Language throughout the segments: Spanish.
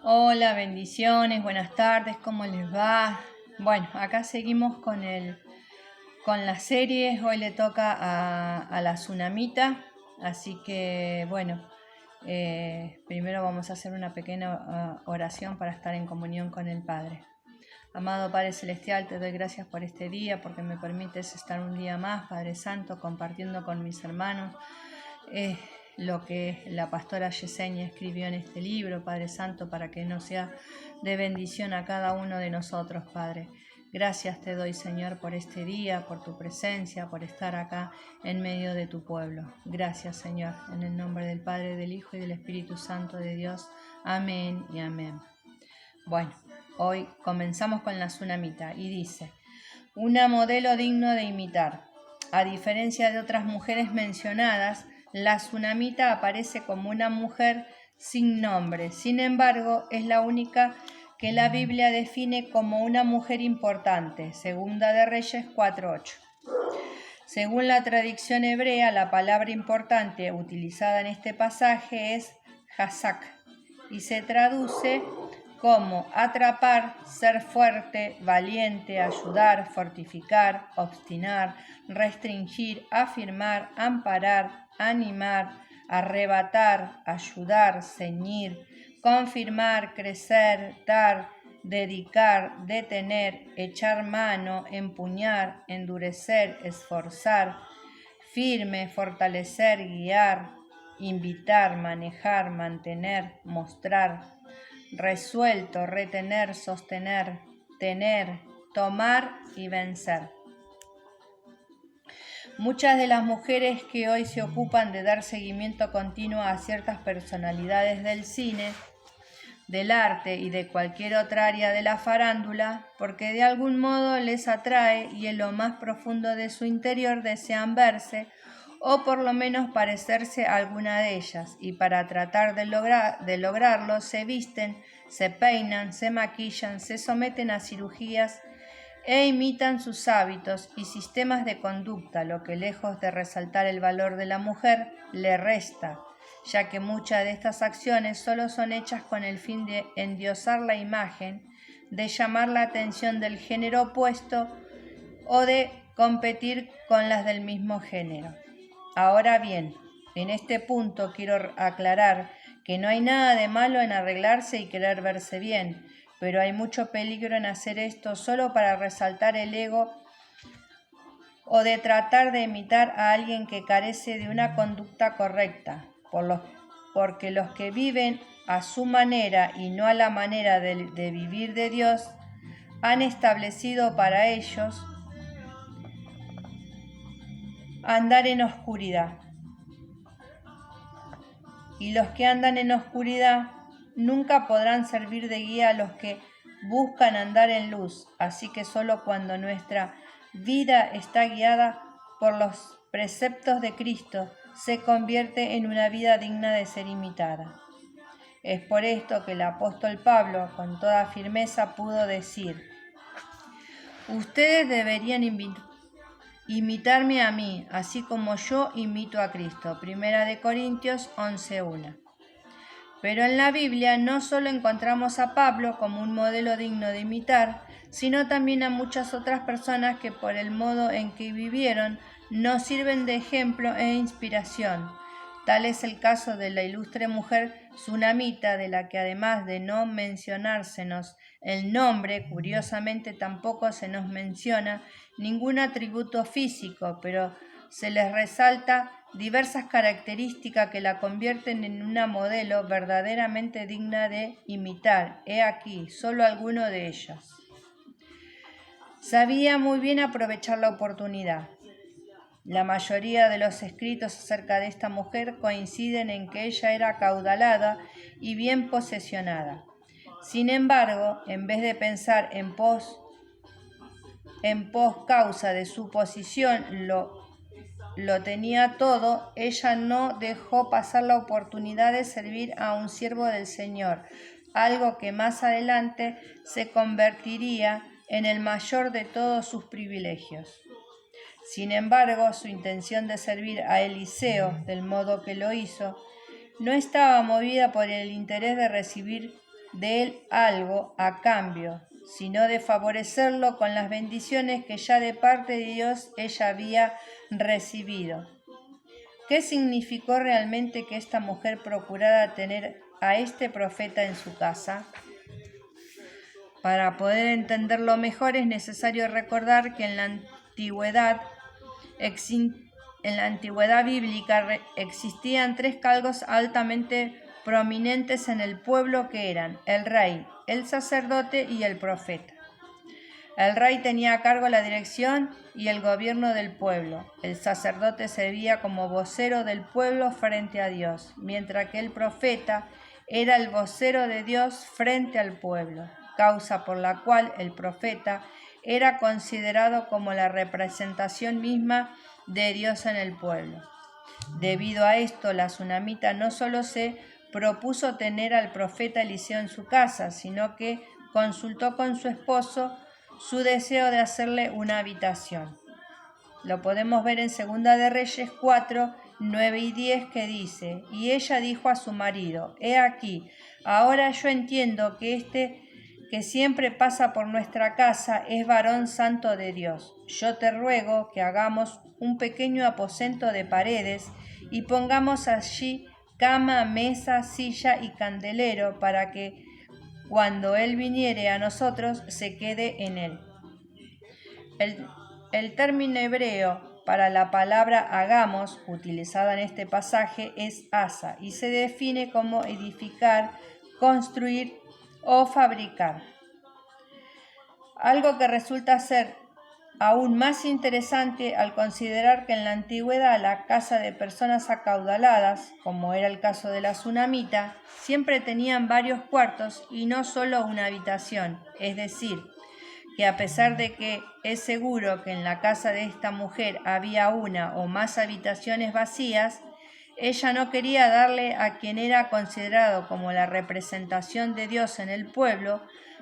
Hola, bendiciones, buenas tardes, ¿cómo les va? Bueno, acá seguimos con la serie. Hoy le toca a la tsunamita, así que bueno, primero vamos a hacer una pequeña oración para estar en comunión con el Padre. Amado Padre Celestial, te doy gracias por este día, porque me permites estar un día más, Padre Santo, compartiendo con mis hermanos lo que la pastora Yesenia escribió en este libro, Padre Santo, para que nos sea de bendición a cada uno de nosotros, Padre. Gracias te doy, Señor, por este día, por tu presencia, por estar acá en medio de tu pueblo. Gracias, Señor, en el nombre del Padre, del Hijo y del Espíritu Santo de Dios. Amén y amén. Bueno, hoy comenzamos con la tsunamita y dice: una modelo digno de imitar. A diferencia de otras mujeres mencionadas, la tsunamita aparece como una mujer sin nombre. Sin embargo, es la única que la Biblia define como una mujer importante. Segunda de Reyes 4:8. Según la tradición hebrea, la palabra importante utilizada en este pasaje es hazak y se traduce como atrapar, ser fuerte, valiente, ayudar, fortificar, obstinar, restringir, afirmar, amparar, animar, arrebatar, ayudar, ceñir, confirmar, crecer, dar, dedicar, detener, echar mano, empuñar, endurecer, esforzar, firme, fortalecer, guiar, invitar, manejar, mantener, mostrar, resuelto, retener, sostener, tener, tomar y vencer. Muchas de las mujeres que hoy se ocupan de dar seguimiento continuo a ciertas personalidades del cine, del arte y de cualquier otra área de la farándula, porque de algún modo les atrae y en lo más profundo de su interior desean verse o por lo menos parecerse a alguna de ellas, y para tratar de lograrlo se visten, se peinan, se maquillan, se someten a cirugías e imitan sus hábitos y sistemas de conducta, lo que lejos de resaltar el valor de la mujer, le resta, ya que muchas de estas acciones solo son hechas con el fin de endiosar la imagen, de llamar la atención del género opuesto o de competir con las del mismo género. Ahora bien, en este punto quiero aclarar que no hay nada de malo en arreglarse y querer verse bien, pero hay mucho peligro en hacer esto solo para resaltar el ego o de tratar de imitar a alguien que carece de una conducta correcta, porque los que viven a su manera y no a la manera de vivir de Dios, han establecido para ellos andar en oscuridad. Y los que andan en oscuridad nunca podrán servir de guía a los que buscan andar en luz, así que solo cuando nuestra vida está guiada por los preceptos de Cristo se convierte en una vida digna de ser imitada. Es por esto que el apóstol Pablo con toda firmeza pudo decir: ustedes deberían imitarme a mí, así como yo imito a Cristo. Primera de Corintios 11:1. Pero en la Biblia no solo encontramos a Pablo como un modelo digno de imitar, sino también a muchas otras personas que por el modo en que vivieron nos sirven de ejemplo e inspiración. Tal es el caso de la ilustre mujer tsunamita, de la que además de no mencionársenos el nombre, curiosamente tampoco se nos menciona ningún atributo físico, pero se les resalta diversas características que la convierten en una modelo verdaderamente digna de imitar. He aquí solo alguno de ellos. Sabía muy bien aprovechar la oportunidad. La mayoría de los escritos acerca de esta mujer coinciden en que ella era acaudalada y bien posesionada. Sin embargo, en vez de pensar en pos causa de su posición, lo tenía todo, ella no dejó pasar la oportunidad de servir a un siervo del Señor, algo que más adelante se convertiría en el mayor de todos sus privilegios. Sin embargo, su intención de servir a Eliseo, del modo que lo hizo, no estaba movida por el interés de recibir de él algo a cambio, sino de favorecerlo con las bendiciones que ya de parte de Dios ella había recibido. ¿Qué significó realmente que esta mujer procurara tener a este profeta en su casa? Para poder entenderlo mejor es necesario recordar que en la antigüedad bíblica existían tres cargos altamente prominentes en el pueblo que eran el rey, el sacerdote y el profeta. El rey tenía a cargo la dirección y el gobierno del pueblo. El sacerdote servía como vocero del pueblo frente a Dios, mientras que el profeta era el vocero de Dios frente al pueblo, causa por la cual el profeta era considerado como la representación misma de Dios en el pueblo. Debido a esto, la tsunamita no solo se propuso tener al profeta Eliseo en su casa, sino que consultó con su esposo su deseo de hacerle una habitación. Lo podemos ver en 2 de Reyes 4, 9 y 10 que dice: y ella dijo a su marido: he aquí, ahora yo entiendo que que siempre pasa por nuestra casa es varón santo de Dios. Yo te ruego que hagamos un pequeño aposento de paredes y pongamos allí cama, mesa, silla y candelero para que cuando él viniere a nosotros se quede en él. El término hebreo para la palabra hagamos, utilizada en este pasaje, es asa y se define como edificar, construir o fabricar. Algo que resulta ser aún más interesante al considerar que en la antigüedad la casa de personas acaudaladas, como era el caso de la tsunamita, siempre tenían varios cuartos y no solo una habitación, es decir, que a pesar de que es seguro que en la casa de esta mujer había una o más habitaciones vacías, ella no quería darle a quien era considerado como la representación de Dios en el pueblo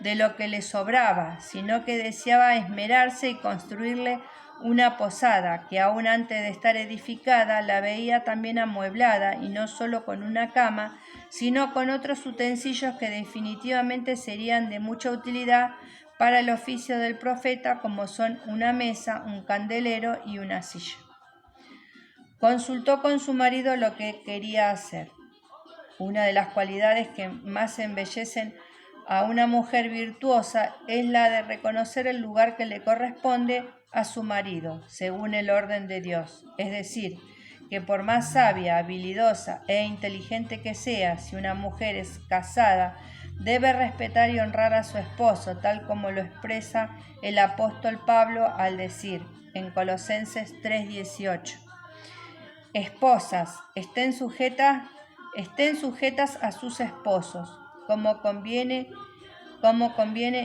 de lo que le sobraba, sino que deseaba esmerarse y construirle una posada que aún antes de estar edificada la veía también amueblada y no solo con una cama, sino con otros utensilios que definitivamente serían de mucha utilidad para el oficio del profeta, como son una mesa, un candelero y una silla. Consultó con su marido lo que quería hacer. Una de las cualidades que más embellecen a una mujer virtuosa es la de reconocer el lugar que le corresponde a su marido, según el orden de Dios. Es decir, que por más sabia, habilidosa e inteligente que sea, si una mujer es casada, debe respetar y honrar a su esposo, tal como lo expresa el apóstol Pablo al decir en Colosenses 3:18: esposas, estén sujetas a sus esposos, como conviene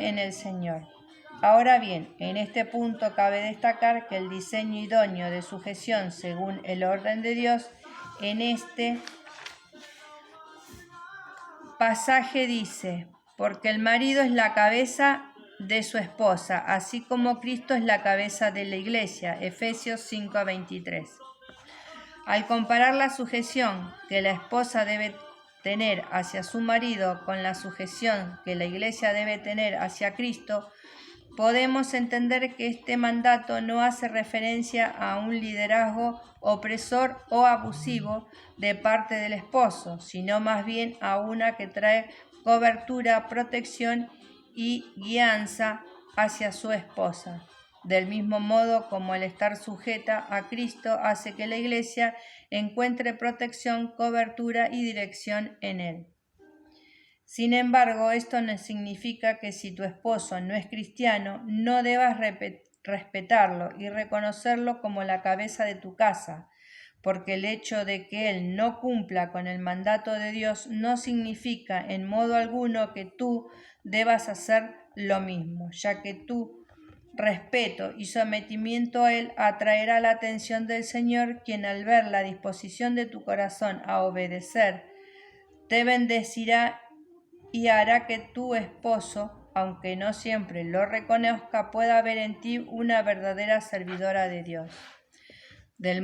en el Señor. Ahora bien, en este punto cabe destacar que el diseño idóneo de sujeción según el orden de Dios en este pasaje dice: porque el marido es la cabeza de su esposa, así como Cristo es la cabeza de la iglesia. Efesios 5:23. Al comparar la sujeción que la esposa debe tener hacia su marido con la sujeción que la iglesia debe tener hacia Cristo, podemos entender que este mandato no hace referencia a un liderazgo opresor o abusivo de parte del esposo, sino más bien a una que trae cobertura, protección y guianza hacia su esposa. Del mismo modo como el estar sujeta a Cristo hace que la Iglesia encuentre protección, cobertura y dirección en Él. Sin embargo, esto no significa que si tu esposo no es cristiano, no debas respetarlo y reconocerlo como la cabeza de tu casa, porque el hecho de que él no cumpla con el mandato de Dios no significa en modo alguno que tú debas hacer lo mismo, ya que tu respeto y sometimiento a él atraerá la atención del Señor, quien al ver la disposición de tu corazón a obedecer, te bendecirá y hará que tu esposo, aunque no siempre lo reconozca, pueda ver en ti una verdadera servidora de Dios. Del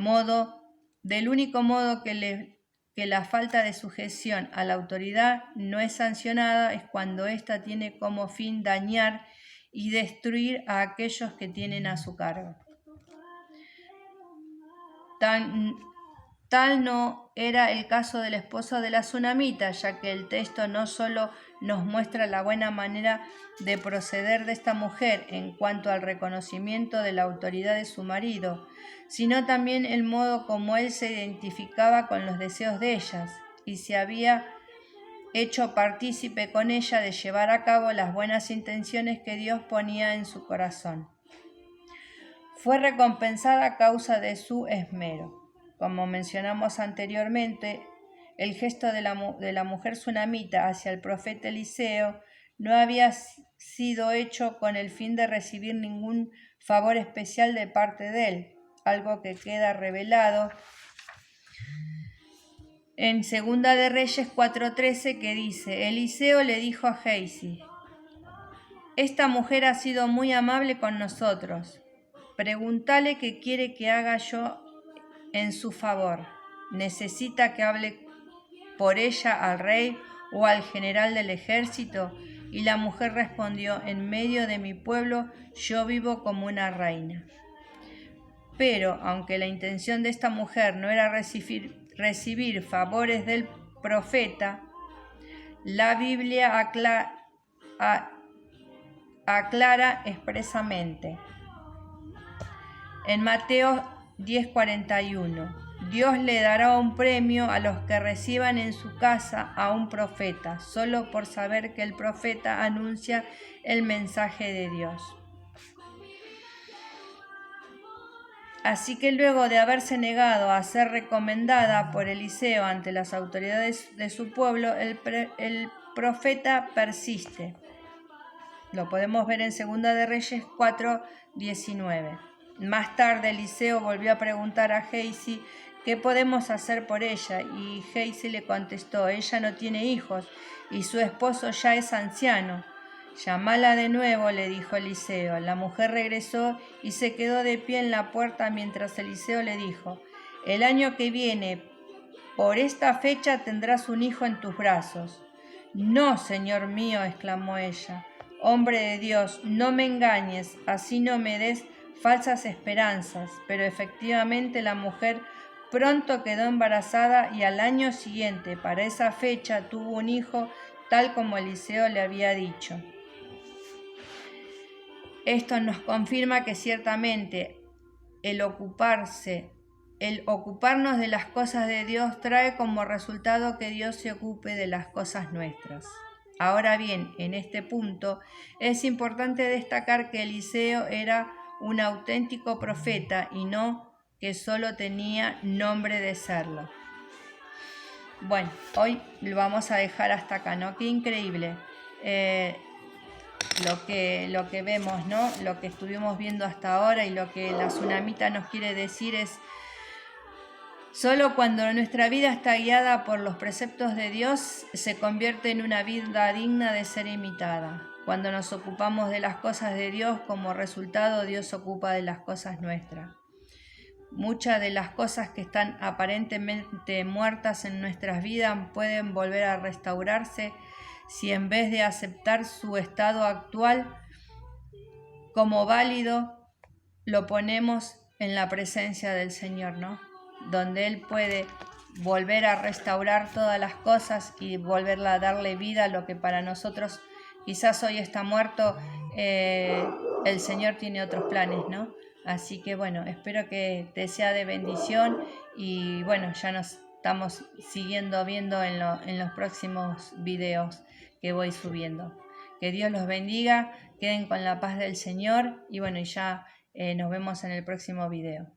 único modo que que la falta de sujeción a la autoridad no es sancionada es cuando ésta tiene como fin dañar y destruir a aquellos que tienen a su cargo. Tal no era el caso del esposo de la tsunamita, ya que el texto no solo nos muestra la buena manera de proceder de esta mujer en cuanto al reconocimiento de la autoridad de su marido, sino también el modo como él se identificaba con los deseos de ellas y se había hecho partícipe con ella de llevar a cabo las buenas intenciones que Dios ponía en su corazón. Fue recompensada a causa de su esmero. Como mencionamos anteriormente, el gesto de la mujer tsunamita hacia el profeta Eliseo no había sido hecho con el fin de recibir ningún favor especial de parte de él, algo que queda revelado en Segunda de Reyes 4:13, que dice: Eliseo le dijo a Gehazi: esta mujer ha sido muy amable con nosotros. Pregúntale qué quiere que haga yo en su favor. ¿Necesita que hable por ella al rey o al general del ejército? Y la mujer respondió: en medio de mi pueblo yo vivo como una reina. Pero, aunque la intención de esta mujer no era recibir favores del profeta, la Biblia aclara expresamente en Mateo 10:41: Dios le dará un premio a los que reciban en su casa a un profeta, solo por saber que el profeta anuncia el mensaje de Dios. Así que luego de haberse negado a ser recomendada por Eliseo ante las autoridades de su pueblo, el profeta persiste. Lo podemos ver en Segunda de Reyes 4:19. Más tarde Eliseo volvió a preguntar a Gehazi: ¿qué podemos hacer por ella? Y Gehazi le contestó: ella no tiene hijos y su esposo ya es anciano. Llámala de nuevo, le dijo Eliseo. La mujer regresó y se quedó de pie en la puerta mientras Eliseo le dijo: el año que viene, por esta fecha, tendrás un hijo en tus brazos. No, señor mío, exclamó ella. Hombre de Dios, no me engañes, así no me des falsas esperanzas. Pero efectivamente la mujer pronto quedó embarazada y al año siguiente, para esa fecha, tuvo un hijo, tal como Eliseo le había dicho. Esto nos confirma que ciertamente el ocuparnos de las cosas de Dios trae como resultado que Dios se ocupe de las cosas nuestras. Ahora bien, en este punto es importante destacar que Eliseo era un auténtico profeta y no que solo tenía nombre de serlo. Bueno, hoy lo vamos a dejar hasta acá, ¿no? Qué increíble lo que vemos, ¿no? Lo que estuvimos viendo hasta ahora y lo que la tsunamita nos quiere decir es: solo cuando nuestra vida está guiada por los preceptos de Dios se convierte en una vida digna de ser imitada. Cuando nos ocupamos de las cosas de Dios, como resultado, Dios se ocupa de las cosas nuestras. Muchas de las cosas que están aparentemente muertas en nuestras vidas pueden volver a restaurarse si en vez de aceptar su estado actual como válido, lo ponemos en la presencia del Señor, ¿no? Donde Él puede volver a restaurar todas las cosas y volverla a darle vida a lo que para nosotros quizás hoy está muerto. El Señor tiene otros planes, ¿no? Así que bueno, espero que te sea de bendición y bueno, ya nos estamos siguiendo viendo en los próximos videos que voy subiendo. Que Dios los bendiga, queden con la paz del Señor y bueno, ya nos vemos en el próximo video.